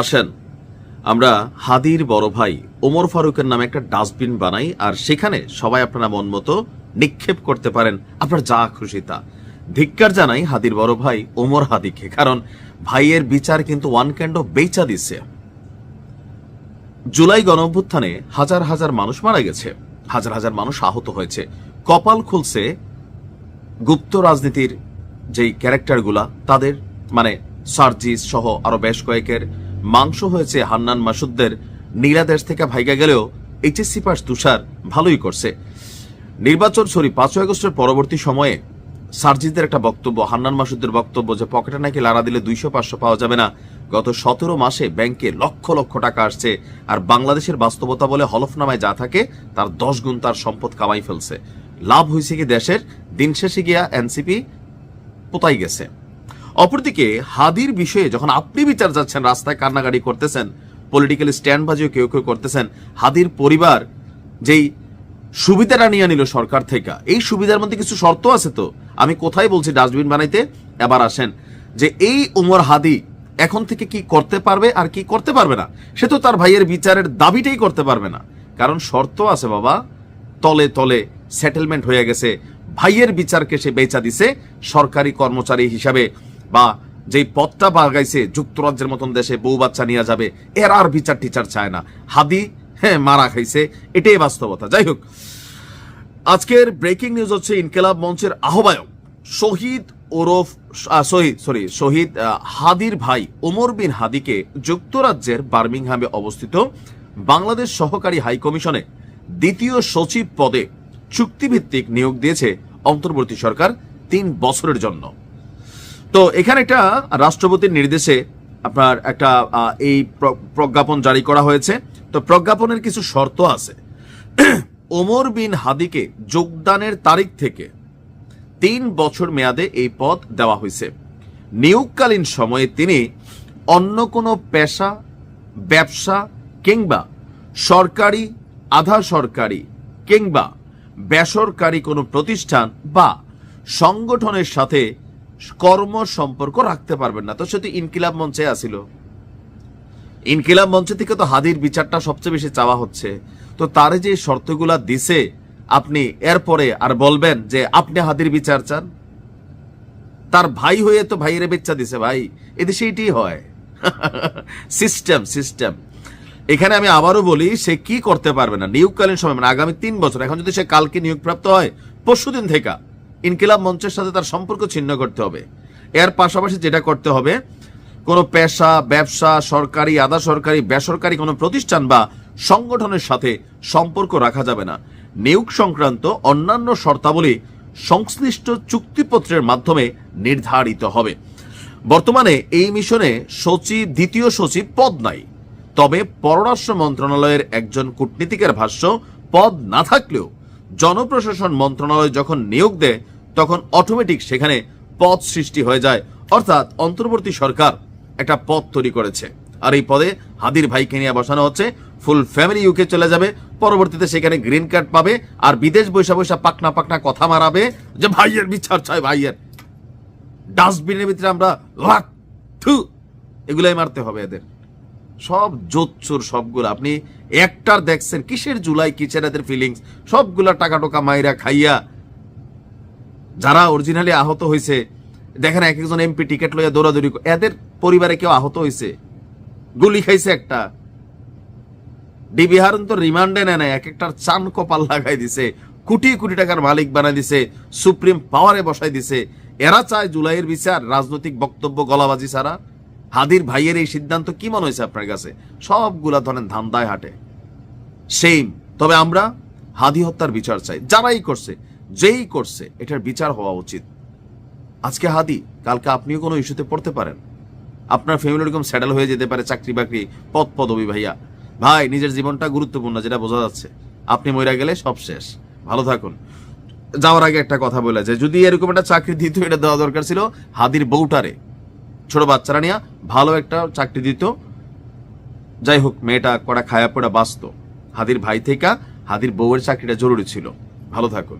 আসেন আমরা হাদির বড় ভাই ওমর ফারুকের নামে একটা ডাস্টবিন বানাই, আর সেখানে সবাই আপনারা মন মতো নিক্ষেপ করতে পারেন আপনার যা খুশি তা। ধিক্কার জানাই হাদির বড় ভাই ওমর হাদিকে, কারণ ভাইয়ের বিচার কিন্তু ওয়ান কাইন্ড অফ বেচা দিচ্ছে। জুলাই গণঅভ্যুত্থানে হাজার হাজার মানুষ মারা গেছে, হাজার হাজার মানুষ আহত হয়েছে। কপাল খুলছে গুপ্ত রাজনীতির যেই ক্যারেক্টারগুলা, তাদের মানে সার্জিস সহ আরো বেশ কয়েকের মাংস হয়েছে। হান্নান মাসুদদের নীলাদেশ থেকে ভাইগা গেলেও এইচএসসি পাস তুষার ভালোই করছে। নির্বাচন 5 আগস্টের পরবর্তী সময়ে সার্জিসদের একটা বক্তব্য, হান্নান মাসুদদের বক্তব্য যে পকেটে নাকি লাড়া দিলে 200-500 পাওয়া যাবে না। গত 17 মাসে ব্যাংকে লক্ষ লক্ষ টাকা আসছে, আর বাংলাদেশের বাস্তবতা বলে হলফনামায় যা থাকে তার 10 গুণ তার সম্পদ কামাই ফেলছে। লাভ হয়েছে কি দেশের? দিন শেষে গিয়া এনসিপি পোতাই গেছে। অপরদিকে হাদির বিষয়ে যখন আপনি বিচার যাচ্ছেন, রাস্তায় কান্নাকাটি করতেছেন, পলিটিক্যাল স্ট্যান্ডবাজিও কেউ কেউ করতেছেন, হাদির পরিবার যেই সুবিধাটা নিয়ে নিল সরকার থেকে, এই সুবিধার মধ্যে কিছু শর্ত আছে। তো আমি কোথায় বলছি ডাস্টবিন বানাইতে? এবার আসেন যে এই ওমর হাদি এখন থেকে কি করতে পারবে আর কি করতে পারবে না, সে তো তার ভাইয়ের বিচারের দাবিটাই করতে পারবে না, কারণ শর্ত আছে বাবা। তলে তলে সেটেলমেন্ট হয়ে গেছে, ভাইয়ের বিচারকে সে বেচা দিছে সরকারি কর্মচারী হিসাবে, বা যেই পদটা বাগাইছে যুক্তরাজ্যের মতন দেশে বউ বাচ্চা নিয়ে যাবে, এর আর বিচার টিচার চায় না। হাদি মারা খাইছে, এটাই বাস্তবতা। যাই হোক, আজকের ব্রেকিং নিউজ হচ্ছে ইনকিলাব মঞ্চের আহ্বায়ক শহীদ হাদির ভাই ওমর বিন হাদিকে যুক্তরাজ্যের বার্মিংহামে অবস্থিত বাংলাদেশ সহকারী হাই কমিশনে 2য় সচিব পদে চুক্তিভিত্তিক নিয়োগ দিয়েছে অন্তর্বর্তী সরকার 3 বছরের জন্য। তো এখানে একটা রাষ্ট্রপতির নির্দেশে আপনার একটা এই প্রজ্ঞাপন জারি করা হয়েছে। তো প্রজ্ঞাপনের কিছু শর্ত আছে। ওমর বিন হাদিকে যোগদানের তারিখ থেকে 3 বছর মেয়াদে এই পদ দেওয়া হয়েছে। নিয়োগকালীন সময়ে তিনি অন্য কোনো পেশা, ব্যবসা কিংবা সরকারি, আধা সরকারি কিংবা বেসরকারি কোনো প্রতিষ্ঠান বা সংগঠনের সাথে কর্ম সম্পর্ক রাখতে পারবেন না। তো সে তো ইনকিলাব মঞ্চে আসিল, ইনকিলাব মঞ্চ থেকে তো হাদির বিচারটা সবচেয়ে বেশি চাওয়া হচ্ছে। তো তারে যে শর্তগুলা দিছে, আপনি এরপরে আর বলবেন যে আপনি হাদির বিচার চান? তার ভাই হয়ে তো ভাইয়ের বেচা দিছে। ভাই, এদেশে এটাই হয়। সিস্টেম। এখানে আমি আবারও বলি, সে কি করতে পারবে না নিয়োগকালীন সময়, মানে আগামী 3 বছর। এখন যদি সে কালকে নিয়োগপ্রাপ্ত হয়, পরশুদিন থেকে ইনকিলাব মঞ্চের সাথে তার সম্পর্ক ছিন্ন করতে হবে। এর পাশাপাশি যেটা করতে হবে, কোনো পেশা, ব্যবসা, সরকারি, আধা সরকারি, বেসরকারি কোনো প্রতিষ্ঠান বা সংগঠনের সাথে সম্পর্ক রাখা যাবে না। নিয়োগ সংক্রান্ত অন্যান্য শর্তাবলী সংশ্লিষ্ট চুক্তিপত্রের মাধ্যমে নির্ধারিত হবে। বর্তমানে এই মিশনে 2য় সচিব পদ নাই, তবে পররাষ্ট্র মন্ত্রণালয়ের একজন কূটনীতিকের ভাষ্য, পদ না থাকলেও জনপ্রশাসন মন্ত্রণালয় যখন নিয়োগ দেয় তখন অটোমেটিক সেখানে পদ সৃষ্টি হয়ে যায়। অর্থাৎ অন্তর্বর্তী সরকার একটা পদ তৈরি করেছে, আর এই পদে হাদির ভাইকে নিয়ে বসানো হচ্ছে। ফুল ফ্যামিলি ইউকে চলে যাবে, পরবর্তীতে সেখানে গ্রিন কার্ড পাবে, আর বিদেশ বৈশা পাকনা কথা মারাবে যে ভাইয়ের বিচার চাই, ভাইয়ের। ডাস্টবিনের ভিতরে আমরা এগুলাই মারতে হবে এদের। সব জোচ্চুর সবগুলো। আপনি একটার দেখছেন কিসের জুলাই, কিসের এদের ফিলিংস, সবগুলা টাকা টোকা মাইরা খাইয়া যারা অরিজিনালি আহত হয়েছে। দেখেন এক একজন এমপি টিকিট লইয়া দৌড়াদৌড়ি, এদের পরিবারে কেউ আহত হয়েছে, গুলি খাইছে একটা। ডিবি হারুন তো রিমান্ডে নেয়, এক একটার চান কপাল লাগাই দিছে, কোটি কোটি টাকার মালিক বানাই দিছে, সুপ্রিম পাওয়ারে বসাই দিছে। এরা চায় জুলাইয়ের বিচার রাজনৈতিক বক্তব্য গলাবাজি ছাড়া। হাদির ভাইয়ের এই সিদ্ধান্ত কি মনে হয়েছে আপনার কাছে? সবগুলা ধরেন ধান্দায় হাঁটে, সেইম। তবে আমরা হাদি হত্যার বিচার চাই। যারাই করছে, যেই করছে, এটার বিচার হওয়া উচিত। আজকে হাদি, কালকে আপনিও কোনো ইস্যুতে পড়তে পারেন, আপনার ফ্যামিলি এরকম সেটেল হয়ে যেতে পারে, চাকরি বাকরি, পদবি। ভাইয়া ভাই, নিজের জীবনটা গুরুত্বপূর্ণ, যেটা বোঝা যাচ্ছে। আপনি মইরা গেলে সব শেষ। ভালো থাকুন। যাওয়ার আগে একটা কথা বলে যে যদি এরকম একটা চাকরি দিত, এটা দেওয়া দরকার ছিল হাদির বউটারে, ছোট বাচ্চারা নিয়ে ভালো একটা চাকরি দিত। যাই হোক, মেয়েটা কড়া খায়া পড়া বাঁচত। হাদির ভাই থেকে হাদির বউয়ের চাকরিটা জরুরি ছিল। ভালো থাকুন।